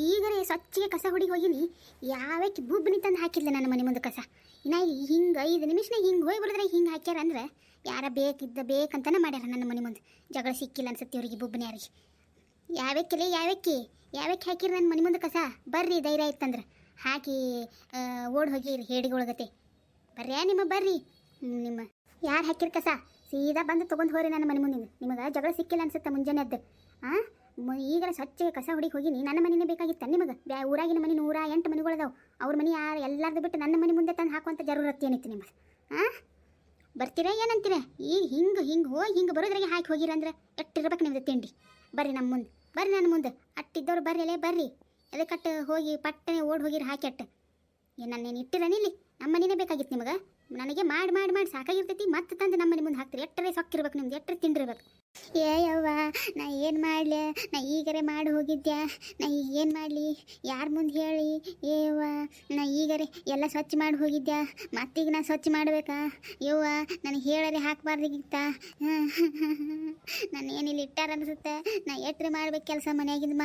ಈಗರೇ ಸ್ವಚ್ಛಗೆ ಕಸ ಹುಡುಗಿ ಹೋಗಿನಿ. ಯಾವಕ್ಕೆ ಬುಬ್ಬನಿ ತಂದು ಹಾಕಿಲ್ಲ ನನ್ನ ಮನೆ ಮುಂದೆ ಕಸ. ಇನ್ನ ಹಿಂಗೆ 5 ನಿಮಿಷನಾಗ ಹಿಂಗೆ ಹೋಗಿ ಬರೋದ್ರೆ ಹಿಂಗೆ ಹಾಕ್ಯಾರ ಅಂದ್ರೆ ಯಾರ ಬೇಕಂತನೇ ಮಾಡ್ಯಾರ ನನ್ನ ಮನೆ ಮುಂದೆ. ಜಗಳ ಸಿಕ್ಕಿಲ್ಲ ಅನ್ಸುತ್ತೆ ಇವ್ರಿಗೆ ಬುಬ್ಬನಿ ಯಾರಿಗೆ. ಯಾವಕ್ಕೆ ಹಾಕಿರಿ ನನ್ನ ಮನೆ ಮುಂದೆ ಕಸ? ಬರ್ರಿ ಧೈರ್ಯ ಇತ್ತಂದ್ರೆ ಹಾಕಿ ಓಡ್ ಹೋಗಿ ಹೇಡಿಗೊಳಗತ್ತೆ. ಬರ್ರಿ ನಿಮ್ಮ ಯಾರು ಹಾಕಿರಿ ಕಸ ಸೀದಾ ಬಂದು ತೊಗೊಂಡು ಹೋಗ್ರಿ ನನ್ನ ಮನೆ ಮುಂದೆ. ನಿಮಗೆ ಜಗಳ ಸಿಕ್ಕಿಲ್ಲ ಅನ್ಸುತ್ತೆ ಮುಂಜಾನೆ ಅದ್ದು. ಈಗರ ಸ್ವಚ್ಛಗೆ ಕಸ ಹುಡುಗಿ ಹೋಗಿನಿ. ನನ್ನ ಮನೆಯೇ ಬೇಕಾಗಿತ್ತ ನಿಮಗೆ? ಊರಾಗಿನ ಮನೆ 108 ಮನೆಗಳದಾವು. ಅವ್ರ ಮನೆ ಎಲ್ಲಾರ್ದು ಬಿಟ್ಟು ನನ್ನ ಮನೆ ಮುಂದೆ ತಂದು ಹಾಕುವಂಥ ಜರೂರತ್ತು ಏನಿತ್ತು ನಿಮಗೆ? ಬರ್ತೀರಾ ಏನಂತೀರ? ಈಗ ಹಿಂಗೆ ಹೋಗಿ ಹಿಂಗೆ ಬರೋದ್ರಾಗೆ ಹಾಕಿ ಹೋಗಿರಂದ್ರೆ ಎಷ್ಟಿರ್ಬೇಕು ನಿಮ್ದು ತಿಂಡಿ. ಬರ್ರಿ ನಮ್ಮ ಮುಂದೆ, ಬರ್ರಿ ನನ್ನ ಮುಂದೆ. ಅಟ್ಟಿದ್ದವ್ರು ಬರ್ರಿ ಅದಕ್ಕಟ್ಟು ಹೋಗಿ ಪಟ್ಟನೆ ಓಡ್ ಹೋಗಿರಿ ಹಾಕಿ ಅಟ್ಟು. ನನ್ನೇನು ಇಟ್ಟಿರನಿ ಇಲ್ಲಿ? ನಮ್ಮ ಮನೆಯೇ ಬೇಕಾಗಿತ್ತು ನಿಮಗೆ? ನನಗೆ ಮಾಡಿ ಸಾಕಾಗಿರ್ತೈತಿ. ಮತ್ತೆ ತಂದು ನಮ್ಮ ಮನೆ ಮುಂದೆ ಹಾಕ್ತೀರಿ. ಎಟ್ಟರೆ ಸೊಕ್ಕಿರ್ಬೇಕು ನಿಮ್ದು, ಎಟ್ಟರೆ ತಿಂಡಿರ್ಬೇಕು. ಯವ್ವ ನಾ ಏನು ಮಾಡಲಿ? ನಾ ಈಗರೆ ಮಾಡಿ ಹೋಗಿದ್ದೆ. ನಾ ಈಗ ಏನು ಮಾಡಲಿ? ಯಾರ ಮುಂದೆ ಹೇಳಿ? ಯವ್ವ ನಾ ಈಗರೆ ಎಲ್ಲ ಸ್ವಚ್ಛ ಮಾಡಿ ಹೋಗಿದ್ದೆ. ಮತ್ತೀಗ ನಾ ಸ್ವಚ್ಛ ಮಾಡಬೇಕಾ? ಯವ್ವ ನನಗೆ ಹೇಳರೆ ಹಾಕಬಾರ್ದಿತ್ತ. ನಾನು ಏನಿಲ್ಲ ಇಟ್ಟಾರ ಅನಿಸುತ್ತೆ. ನಾ ಎಟ್ಟರೆ ಮಾಡ್ಬೇಕು ಕೆಲಸ ಮನೆಯಾಗಿಂದ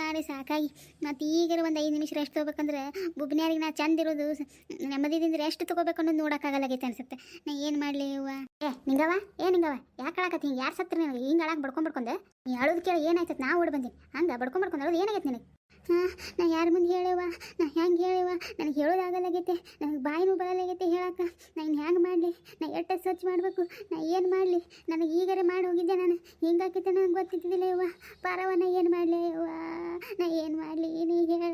ಮಾಡಿ ಸಾಕಾಗಿ. ಮತ್ತು ಈಗರೆ ಒಂದು 5 ನಿಮಿಷ ರೆಸ್ಟ್ ತೊಗೋಬೇಕಂದ್ರೆ ಬುಬ್ನ್ಯಾರಿಗೆ ನಾ ಚಂದ ಇರೋದು ನೆಮ್ಮದಿದಿಂದ ರೆಸ್ಟ್ ತೊಗೋಬೇಕು ಅನ್ನೋದು ನೋಡೋಕ್ಕಾಗಲ್ಲಾಗೈತೆ ಅನ್ಸುತ್ತೆ. ನಾ ಏನು ಮಾಡಲಿ ಯವ್ವ? ನಿಂಗವ ಯಾಕೆ ಅಳಾಕತ್ತಿ? ಹಿಂಗೆ ಯಾರು ಸತ್ರ ನಿನಗೆ ಹಿಂಗೆ ಅಳಾಕ ಬಡ್ಕೊಂಡೆ? ನೀ ಅಳೋದು ಕೇಳಿ ಏನಾಯ್ತತ್? ನಾ ಓಡಿ ಬಂದೀನಿ ಹಂಗೆ ಬಡ್ಕೊಂಡು ಅಳೋದು ಏನಾಗೈತೆ ನಿನಗೆ? ನಾ ಯಾರ ಮುಂದೆ ಹೇಳೇವ? ನಾ ಹೆಂಗೆ ಹೇಳೇವ? ನನಗೆ ಹೇಳೋದಾಗಲ್ಲಾಗೈತೆ. ನನಗೆ ಬಾಯಿನೂ ಬರಲಾಗೈತೆ ಹೇಳಕ್ಕೆ. ನಾ ಇನ್ನು ಹೆಂಗೆ ಮಾಡಲಿ? ನಾ ಎಷ್ಟು ಸ್ವಚ್ಛ ಮಾಡಬೇಕು? ನಾ ಏನು ಮಾಡಲಿ? ನನಗೆ ಈಗರೆ ಮಾಡಿ ಹೋಗಿದ್ದೆ. ನಾನು ಹಿಂಗಾಕೈತೆ ನನಗೆ ಗೊತ್ತಿದ್ದಿಲ್ಲ ಯವ್ವ. ಪಾರವ ನಾ ಏನು ಮಾಡಲಿ ಯವ್ವ? ನಾ ಏನು ಮಾಡಲಿ? ನೀ ಹೇಳ.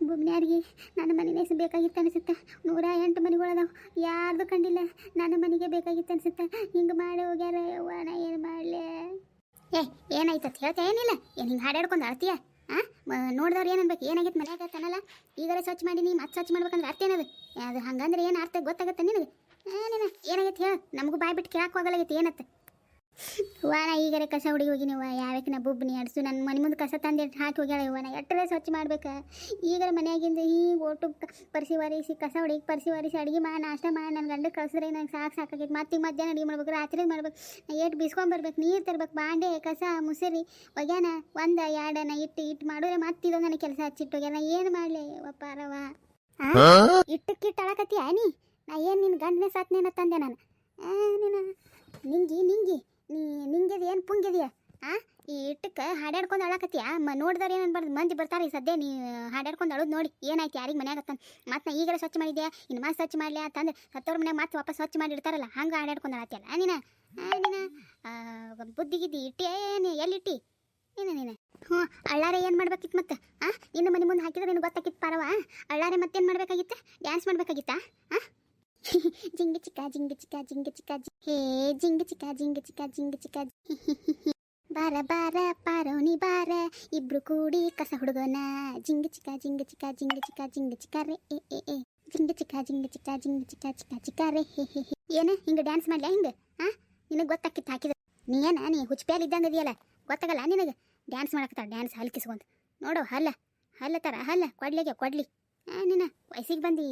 ಬುಬ್ನ್ಯಾರಿಗೆ ನನ್ನ ಮನೆಯೇ ಬೇಕಾಗಿತ್ತು ಅನಿಸುತ್ತೆ. 108 ಮನೆಗಳದಾವು, ಯಾರ್ದು ಕಂಡಿಲ್ಲ. ನನ್ನ ಮನೆಗೆ ಬೇಕಾಗಿತ್ತು ಅನಿಸುತ್ತೆ. ಹಿಂಗೆ ಮಾಡಿ ಹೋಗ್ಯಾರ ಯವ್ವ. ನಾ ಏನು ಮಾಡಲಿ? ಏನಾಯ್ತತ್ ಹೇಳ್ತಾ? ಏನಿಲ್ಲ ಏನು ಹಿಂಗೆ ಹಾಡಾಡ್ಕೊಂಡು ಅಳ್ತೀಯ? ನೋಡಿದವ್ರು ಏನು ಅನ್ಬೇಕು? ಏನಾಗಿತ್ತು ಮನ್ಯಾಗ ತನಲ್ಲ? ಈಗಲೇ ಸ್ವಚ್ಛ ಮಾಡೀನಿ ಮತ್ತೆ ಸ್ವಚ್ಛ ಮಾಡ್ಬೇಕಂದ್ರೆ ಅರ್ಥ ಏನದು? ಅದು ಹಂಗಂದ್ರೆ ಏನು ಅರ್ಥ ಗೊತ್ತಾಗತ್ತೆ ನಿನಗೆ? ಏನಾಗೈತೆ ಹೇಳು? ನಮಗೂ ಬಾಯ್ ಬಿಟ್ಟು ಕೇಳಕ್ಕೆ ಹೋಗಲಾಗೈತೆ ಏನತ್ತೆ? ನಾ ಈಗರೆ ಕಸ ಹುಡುಗಿ ಹೋಗಿ ನೀವು ಯಾವಕ್ಕೆ ನಾ ಬುಬ್ಬನಿ ಅಡ್ಸು ನನ್ನ ಮನೆ ಮುಂದೆ ಕಸ ತಂದು ಹಾಕಿ ಹೋಗ್ಯಾಳ ಯವ್ವ. ನಾ ಎಟ್ಟರೆ ಸ್ವಚ್ಛ ಮಾಡ್ಬೇಕು? ಈಗರೆ ಮನೆಯಾಗಿಂದ ಹಿಂಗೆ ಒಟ್ಟು ಪರಿಸಿ ಕಸ ಹುಡುಗಿ ಪರಿಸಿ ಅಡುಗೆ ಮಾಡಿ ನಾಷ್ಟ ಮಾಡಿ ನನ್ನ ಗಂಡ ಕಳ್ಸಿದ್ರೆ ನಂಗೆ ಸಾಕಾಗೈತೆ. ಮತ್ತೆ ಮಧ್ಯಾಹ್ನ ಅಡುಗೆ ಮಾಡ್ಬೇಕು, ರಾತ್ರಿ ಮಾಡ್ಬೇಕು. ನಾ ಏಟು ಬಿಸ್ಕೊಂಬರ್ಬೇಕು, ನೀರು ತರ್ಬೇಕು, ಬಾಂಡೆ ಕಸ ಮುಸರಿ ಒಗ್ಯಾನ 1 2 ನಾ ಇಟ್ಟು ಮಾಡಿದ್ರೆ ಮತ್ತೆ ಇದೊಂದು ನನಗೆ ಕೆಲಸ ಹಚ್ಚಿಟ್ಟು ಹೋಗ್ಯಾನ. ನಾ ಏನು ಮಾಡಲಿ ಯವ್ವ ಪಾರವ? ಇಟ್ಟಕ್ಕಿಟ್ಟು ಅಳಕತ್ತೀಯ ನೀ? ನಾ ಏನು ನಿನ್ನ ಗಂಡನೇ ಸಾತ್ನೇನ ತಂದೆ ನಾನು? ನಿಂಗೆದು ಏನು ಪುಂಗಿದೆಯಾ? ಈ ಇಟ್ಟಕ್ಕೆ ಹಾಡಾಡ್ಕೊಂಡು ಅಳಕತ್ತೀಯ? ನೋಡಿದವ್ರು ಏನು ಅನ್ಬಾರ್ದು, ಮಂದಿ ಬರ್ತಾರೆ ಈ ಸದ್ಯ ನೀ ಹಾಡಾಡ್ಕೊಂಡು ಅಳೋದು ನೋಡಿ. ಏನಾಯ್ತು ಯಾರಿಗೆ ಮನ್ಯಾಗ ತಂದು ಮತ್ತೆ ನಾ ಈಗಲೇ ಸ್ವಚ್ಛ ಮಾಡಿದ್ದೆ ಇನ್ನು ಮತ್ತೆ ಸ್ವಚ್ಛ ಮಾಡಲಿ ಅಂತಂದು ಸತ್ತವ್ರ ಮನ್ಯಾಗ ಮತ್ತೆ ವಾಪಸ್ ಸ್ವಚ್ಛ ಮಾಡಿ ಇಡ್ತಾರಲ್ಲ ಹಂಗೆ ಹಾಡಾಡ್ಕೊಂಡು ಅಳತಿಯಲ್ಲ ನೀನು? ಬುದ್ಧಿಗಿದ್ದಿ ಇಟ್ಟಿ ಎಲ್ಲಿಟ್ಟಿ ನೀನು? ಅಳ್ಳಾರೆ ಏನು ಮಾಡ್ಬೇಕಿತ್ತು ಮತ್ತೆ? ಇನ್ನು ಮನೆ ಮುಂದೆ ಹಾಕಿದ್ರೆ ನಿನಗೆ ಗೊತ್ತಾಕಿತ್ತು ಪಾರವ. ಅಳ್ಳಾರೆ ಮತ್ತೇನು ಮಾಡಬೇಕಾಗಿತ್ತು? ಡ್ಯಾನ್ಸ್ ಮಾಡಬೇಕಾಗಿತ್ತಾ? ಜಿಂಗ ಚಿಕ್ಕ ಹೇ ಜಿಂಗ ಚಿಕ್ಕ ಬಾರ ಪಾರೋನಿ ಬಾರ ಇಬ್ರು ಕೂಡಿ ಕಸ ಹುಡುಗೋಣ. ಜಿಂಗ ಚಿಕ್ಕ ರೇ ಜಿಂಗ ಚಿಕ್ಕ ರೇ ಏನು ಹಿಂಗೆ ಡ್ಯಾನ್ಸ್ ಮಾಡ್ಲ ಹಿಂಗೆ? ನಿನಗೆ ಗೊತ್ತಾಕಿತ್ತು ಹಾಕಿದ್ರೆ ನೀ ಹುಚ್ಚಪ್ಯಾಲ್ ಇದ್ದಂಗೆ ಇದೆಯಲ್ಲ, ಗೊತ್ತಾಗಲ್ಲ ನಿನಗೆ? ಡ್ಯಾನ್ಸ್ ಮಾಡಕತ್ತಾರ ಡ್ಯಾನ್ಸ್ ಹಲ್ಕಿಸ್ಕೊಂಡು ನೋಡು. ಹಲ್ಲ ಕೊಡ್ಲಿ ನೀನು ವಯಸ್ಸಿಗೆ ಬಂದು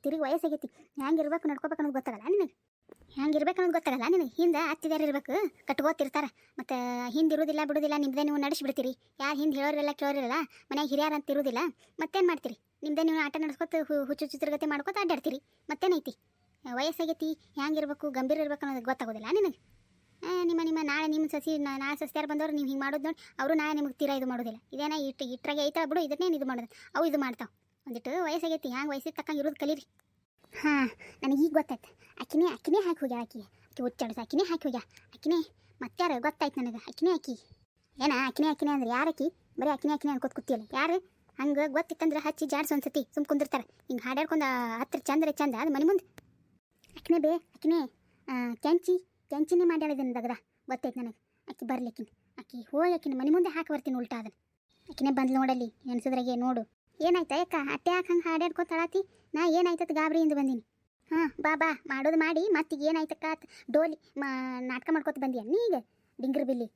ತಿರುಗಿ ವಯಸ್ಸಾಗೈತಿ. ಹೆಂಗಿರ್ಬೇಕು ನಡ್ಕೋಬೇಕು ಅನ್ನೋದು ಗೊತ್ತಾಗಲ್ಲ ನಿನಗೆ? ಹಿಂದೆ ಹತ್ತಿದಾರು ಇರ್ಬೇಕು, ಕಟ್ಕೋತಿರ್ತಾರೆ. ಮತ್ತು ಹಿಂದೆ ಇರೋದಿಲ್ಲ ಬಿಡೋದಿಲ್ಲ, ನಿಮ್ದೇ ನೀವು ನಡೆಸಿಬಿಡ್ತೀರಿ. ಯಾರು ಹಿಂದೆ ಹೇಳೋರಿಲ್ಲ ಕೇಳೋರಿಲ್ಲ, ಮನ್ಯಾಗ ಹಿರಿಯರು ಅಂತ ಇರೋದಿಲ್ಲ. ಮತ್ತೇನು ಮಾಡ್ತೀರಿ? ನಿಮ್ದೇ ನೀವು ಆಟ ನಡೆಸ್ಕೊತ ಹುಚ್ಚು ಚಿತ್ರಗತಿ ಮಾಡ್ಕೊತ ಅಡ್ಡಾಡ್ತೀರಿ. ಮತ್ತೇನೈತಿ? ವಯಸ್ಸಾಗೈತಿ, ಹೆಂಗಿರ್ಬೇಕು ಗಂಭೀರ ಇರ್ಬೇಕು ಅನ್ನೋದು ಗೊತ್ತಾಗೋದಿಲ್ಲ ನಿನಗೆ? ನಿಮ್ಮ ನಾಳೆ ನಿಮ್ಮ ನಾಳೆ ಸಸ್ಯಾರು ಬಂದವರು ನೀವು ಹಿಂಗೆ ಮಾಡೋದು ನೋಡಿ ಅವರು ನಾಳೆ ನಿಮಗೆ ತೀರಾ ಇದು ಮಾಡೋದಿಲ್ಲ. ಇದೇನ ಇಟ್ರಾಗೆ ಐತಲ್ಲ ಬಿಡು, ಇದನ್ನೇನು ಇದು ಮಾಡೋದು. ಅವು ಇದು ಮಾಡ್ತಾವೆ. ಒಂದಿಟ್ಟು ವಯಸ್ಸಾಗೈತಿ, ಹ್ಯಾಂಗೆ ವಯಸ್ಸಿಗೆ ತಕ್ಕಂಗೆ ಇರೋದು ಕಲೀರಿ. ನನಗೆ ಈಗ ಗೊತ್ತಾಯ್ತು. ಅಕ್ಕಿನೇ ಹಾಕಿ ಹೋಗ್ಯಾ. ಆಕಿ ಹುಚ್ಚಾಡ್ಸ ಅಕ್ಕಿನೇ ಹಾಕಿ ಹೋಗ್ಯಾ. ಅಕ್ಕಿನೇ ಮತ್ತಾರು ಗೊತ್ತಾಯ್ತು ನನಗೆ. ಅಕ್ಕಿ ಅಕ್ಕಿನೇ ಅಂದ್ರೆ ಯಾರು? ಅಕ್ಕಿ ಬರೀ ಅಕ್ಕಿನೇ ಅನ್ಕೋತ ಕೂತಿಯಲ್ಲ ಯಾರು? ಹಂಗೆ ಗೊತ್ತಿತ್ತಂದ್ರೆ ಹಚ್ಚಿ ಜಾಡ್ಸು ಒಂದ್ಸತಿ ಸುಮ್ ಕುಂದಿರ್ತಾರೆ. ಹಿಂಗೆ ಹಾಡಾಡ್ಕೊಂಡು ಹತ್ರ ಚಂದ ಅದು ಮನೆ ಮುಂದೆ. ಅಕ್ಕಿನೇ ಕೆಂಚಿನೇ ಮಾಡ್ಯಾಳಿದ್ದೀನಿ ದಗದ ಗೊತ್ತೈತೆ ನನಗೆ. ಅಕ್ಕಿ ಬರ್ಲಿ ಅಕ್ಕಿ ಹೋಗಿ ಅಕ್ಕಿನ ಮನೆ ಮುಂದೆ ಹಾಕಿ ಬರ್ತೀನಿ ಉಲ್ಟಾ ಅದನ್ನು. ಅಕ್ಕಿನೇ ಬಂದು ನೋಡಲ್ಲಿ ನೆನೆಸಿದ್ರಾಗೆ ನೋಡು. ಏನಾಯ್ತಾ ಯಾಕ ಅಟ್ಟೆ ಯಾಕೆ ಹಂಗೆ ಹಾಡಾಡ್ಕೊತಾಳತಿ? ನಾ ಏನಾಯ್ತದ ಗಾಬರಿಯಿಂದ ಬಂದೀನಿ. ಬಾ ಮಾಡೋದು ಮಾಡಿ ಮತ್ತೀಗ ಏನಾಯ್ತಕ್ಕ ಡೋಲಿ ನಾಟಕ ಮಾಡ್ಕೊತ ಬಂದಿಯ ನೀ ಈಗ ಡಿಂಗ್ರ ಬಿಲ್ಲಿ?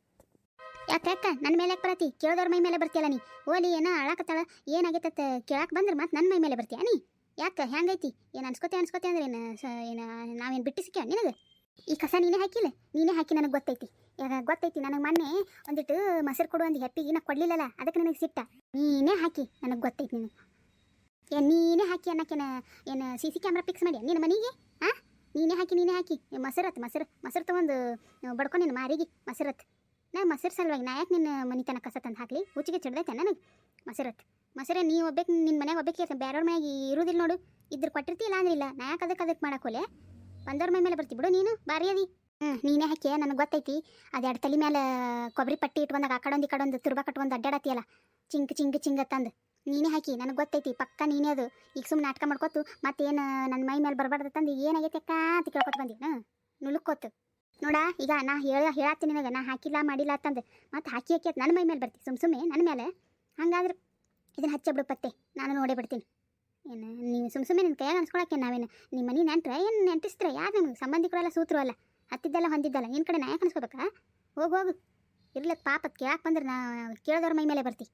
ಯಾಕೆ ನನ್ನ ಮೇಲೆ ಯಾಕೆ ಬರತಿ? ಕೇಳೋದವ್ರ ಮೈ ಮೇಲೆ ಬರ್ತೀಯಲ್ಲ ನೀ? ಓಲಿ ಏನೋ ಅಳಕತ್ತಾಳ ಏನಾಗೈತತ್ ಕೇಳಕ್ಕೆ ಬಂದ್ರೆ ಮತ್ತೆ ನನ್ನ ಮೈ ಮೇಲೆ ಬರ್ತೀಯ ನೀ? ಯಾಕೆ ಹೆಂಗೈತಿ? ಏನು ಅನ್ಸ್ಕೊತೆ ಅಂದ್ರೆ ಏನು ನಾವೇನು ಬಿಟ್ಟು ಸಿಕ್ಕ್ಯ ನಿನಗೆ? ಈ ಕಸ ನೀನೇ ಹಾಕಿಲ್ಲ, ನೀನೇ ಹಾಕಿ ನನಗೆ ಗೊತ್ತೈತಿ. ಗೊತ್ತೈತಿ ನನಗೆ ಮೊನ್ನೆ ಒಂದಿಟ್ಟು ಮೊಸರು ಕೊಡು ಒಂದು ಹೆಪ್ಪಿಗೆ ನಾ ಕೊಡಲಿಲ್ಲಲ್ಲ, ಅದಕ್ಕೆ ನನಗೆ ಸಿಟ್ಟ. ನೀನೇ ಹಾಕಿ ನನಗೆ ಗೊತ್ತೈತಿ ನೀನು. ನೀನೇ ಹಾಕಿ ಅನ್ನಕ್ಕೇನ ಏನು ಸಿ ಸಿ ಕ್ಯಾಮ್ರಾ ಫಿಕ್ಸ್ ಮಾಡಿ ನಿನ್ನ ಮನೆಗೆ? ಹಾಂ, ನೀನೇ ಹಾಕಿ ಮೊಸರು ತೊಗೊಂಡು ಬಡ್ಕೊಂಡು ನಿನ್ನ ಮಾರಿಗೆ ಮೊಸರತ್. ನಾ ಮೊಸರು ಸಲುವಾಗಿ ನಾ ಯಾಕೆ ನಿನ್ನ ಮನೆ ತನಕ ಕಸ ತಂದು ಹಾಕಲಿ? ಹುಚ್ಚಿಗೆ ಚಿಡ್ದೈತೆ ನನಗೆ ಮೊಸರೇ ನೀ ಒಬ್ಬಕ್ಕೆ ನಿನ್ನ ಮನೆಗೆ ಒಬ್ಬಕ್ಕೆ ಬೇರೆಯವ್ರ ಮನೆಗೆ ಇರೋದಿಲ್ಲ ನೋಡು. ಇದ್ರ ಕೊಟ್ಟಿರ್ತಿಲ್ಲ ಅಂದ್ರೆ ಇಲ್ಲ, ನಾ ಯಾಕೆ ಅದಕ್ಕೆ ಮಾಡಕೋಲೆ? ಬಂದವ್ರ ಮೈ ಮೇಲೆ ಬರ್ತಿ ಬಿಡು ನೀನು, ಬಾರಿ ಅದಿ. ನೀನೇ ಹಾಕಿ ನನಗೆ ಗೊತ್ತೈತಿ. ಅದೆರಡು ತಲೆ ಮೇಲೆ ಕೊಬ್ಬರಿ ಪಟ್ಟಿ ಇಟ್ಕೊಂಡಾಗ ಆ ಕಡೊಂದು ಈ ಕಡೊಂದು ತುರ್ಬಾ ಕಟ್ಕೊಂಡು ಅಡ್ಡಾಡತಿಯಲ್ಲ, ಚಿಂಗ್ ತಂದು ನೀನೇ ಹಾಕಿ ನನಗೆ ಗೊತ್ತೈತಿ. ಪಕ್ಕ ನೀನೇ ಅದು. ಈಗ ಸುಮ್ಮನೆ ನಾಟಕ ಮಾಡ್ಕೊತು ಮತ್ತೇನು ನನ್ನ ಮೈ ಮೇಲೆ ಬರಬಾರ್ದು ತಂದು ಏನಾಗೈತೆ ಅಕ್ಕ ಅಂತ ಕೇಳ್ಕೊತ ಬಂದಿ ನುಲುಕ್ಕೋತು ನೋಡ. ಈಗ ನಾ ಹೇಳತ್ತೀನಿ ನಿನಗೆ, ನಾ ಹಾಕಿಲ್ಲ ಮಾಡಿಲ್ಲ ಅಂತಂದು ಮತ್ತೆ ಹಾಕಿ ನನ್ನ ಮೈ ಮೇಲೆ ಬರ್ತಿ ಸುಮ್ಮನೆ ನನ್ನ ಮೇಲೆ. ಹಂಗಾದ್ರೆ ಇದನ್ನು ಹಚ್ಚಬಿಡು ಪತ್ತೆ, ನಾನು ನೋಡೇ ಬಿಡ್ತೀನಿ. ಏನು ನೀವು ಸುಮ್ಮನೆ ನಿನ್ನ ಕೈಯಾಗ ಅನ್ಸ್ಕೊಳಕ್ಕೆ ನಾವೇನು ನಿಮ್ಮ ಮನೆ ನೆಂಟ್ರೆ ಏನು ನೆಂಟಿಸ್ತ್ರೆ? ಯಾರು ನಮಗೆ ಸಂಬಂಧಿಕರೆಲ್ಲ ಸೂತ್ರು ಅಲ್ಲ, ಹತ್ತಿದ್ದಲ್ಲ ಹೊಂದಿದ್ದಲ್ಲ, ನಿನ್ನ ಕಡೆ ನಾ ಯಾಕೆ ಅನ್ಸ್ಕೋಬೇಕಾ? ಹೋಗು ಇರ್ಲಕ್ಕೆ ಪಾಪಕ್ಕೆ ಯಾಕೆ ಬಂದ್ರೆ ನಾ ಕೇಳಿದವ್ರ ಮೈ ಮೇಲೆ ಬರ್ತಿ.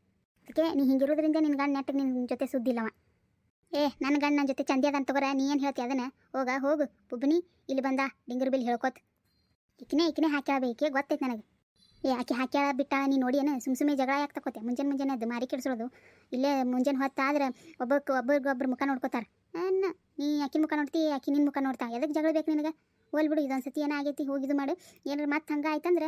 ಅದಕ್ಕೆ ನೀ ಹಿಂಗಿರೋದ್ರಿಂದ ನಿನ್ನ ಗಂಡ ನೆಟ್ಟಿಗೆ ನಿನ್ನ ಜೊತೆ ಸುದ್ದಿಲ್ಲವ. ನನ್ನ ಗಂಡ ನನ್ನ ಜೊತೆ ಚಂದಿ ಅದಂತ ತಗೋರ, ನೀ ಏನು ಹೇಳ್ತಿ ಅದನ್ನು? ಹೋಗು ಬುಬ್ಬಿನಿ ಇಲ್ಲಿ ಬಂದ ಡಿಂಗರ್ ಬಿಲ್ ಹೇಳ್ಕೊತ. ಈಕಿನೇ ಹಾಕ್ಯಾಳಬೇಕೆ ಗೊತ್ತೈತೆ ನನಗೆ. ಆಕೆ ಹಾಕ್ಯಾಳ ಬಿಟ್ಟ ನೀ ನೋಡಿ ಏನು ಸುಮ್ಮನೆ ಜಗಳ ಯಾಕೆ ತಗೋತೆ? ಮುಂಜಾನೆ ಅದು ಮಾರಿ ಕೆಡಿಸೋದು. ಇಲ್ಲೇ ಮುಂಜಾನೆ ಹೊತ್ತಾದ್ರೆ ಒಬ್ಬರಿಗೊಬ್ರು ಮುಖ ನೋಡ್ಕೋತಾರೆ. ನೀ ಆಕಿನ ಮುಖ ನೋಡ್ತಿ, ಆಕಿ ನಿನ್ನ ಮುಖ ನೋಡ್ತಾ, ಎದಕ್ಕೆ ಜಗಳ ಬೇಕು ನಿನಗೆ? ಹೋಲ್ಬಿಡು, ಇದೊಂದು ಸತಿ ಏನಾಗೈತಿ ಹೋಗಿದ್ದು ಮಾಡು. ಏನಾರು ಮತ್ತೆ ಹಂಗೆ ಆಯ್ತಂದ್ರೆ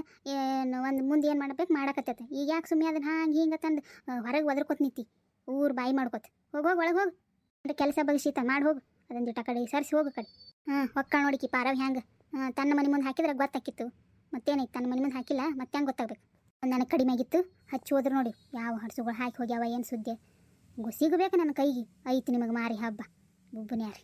ಒಂದು ಮುಂದೆ ಏನು ಮಾಡ್ಬೇಕು ಮಾಡಕತ್ತೈತೆ. ಈಗ ಯಾಕೆ ಸುಮ್ಮನೆ ಅದನ್ನು ಹಿಂಗೆ ತಂದು ಹೊರಗೆ ಒದರ್ಕೊತ ನಿಂತಿ ಊರು ಬಾಯಿ ಮಾಡ್ಕೊತ. ಹೋಗಿ ಒಳಗೆ ಹೋಗು, ಕೆಲಸ ಬಗ್ಸೀತ ಮಾಡಿ ಹೋಗು. ಅದೊಂದು ಆ ಕಡೆ ಸರಿಸಿ ಹೋಗು ಕಡೆ. ಹೊಕ್ಕ ನೋಡಿಕಿ ಪಾರವ್ ಹೆಂಗೆ ತನ್ನ ಮನೆ ಮುಂದೆ ಹಾಕಿದ್ರೆ ಗೊತ್ತಾಕಿತ್ತು. ಮತ್ತೇನೈತೆ ತನ್ನ ಮನೆ ಮುಂದೆ ಹಾಕಿಲ್ಲ ಮತ್ತೆ ಹೆಂಗೆ ಗೊತ್ತಾಗ್ಬೇಕು? ಒಂದು ನನಗೆ ಕಡಿಮೆ ಆಗಿತ್ತು ಹಚ್ಚಿ ಹೋದ್ರೆ ನೋಡಿ ಯಾವ ಹಡ್ಸುಗಳು ಹಾಕಿ ಹೋಗ್ಯಾವ ಏನು ಸುದ್ದಿ. ಸಿಗಬೇಕು ನನ್ನ ಕೈಗೆ. ಐತಿ ನಿಮಗೆ ಮಾರಿ ಹಬ್ಬ ಬುಬ್ಬನ್ಯಾರಿ.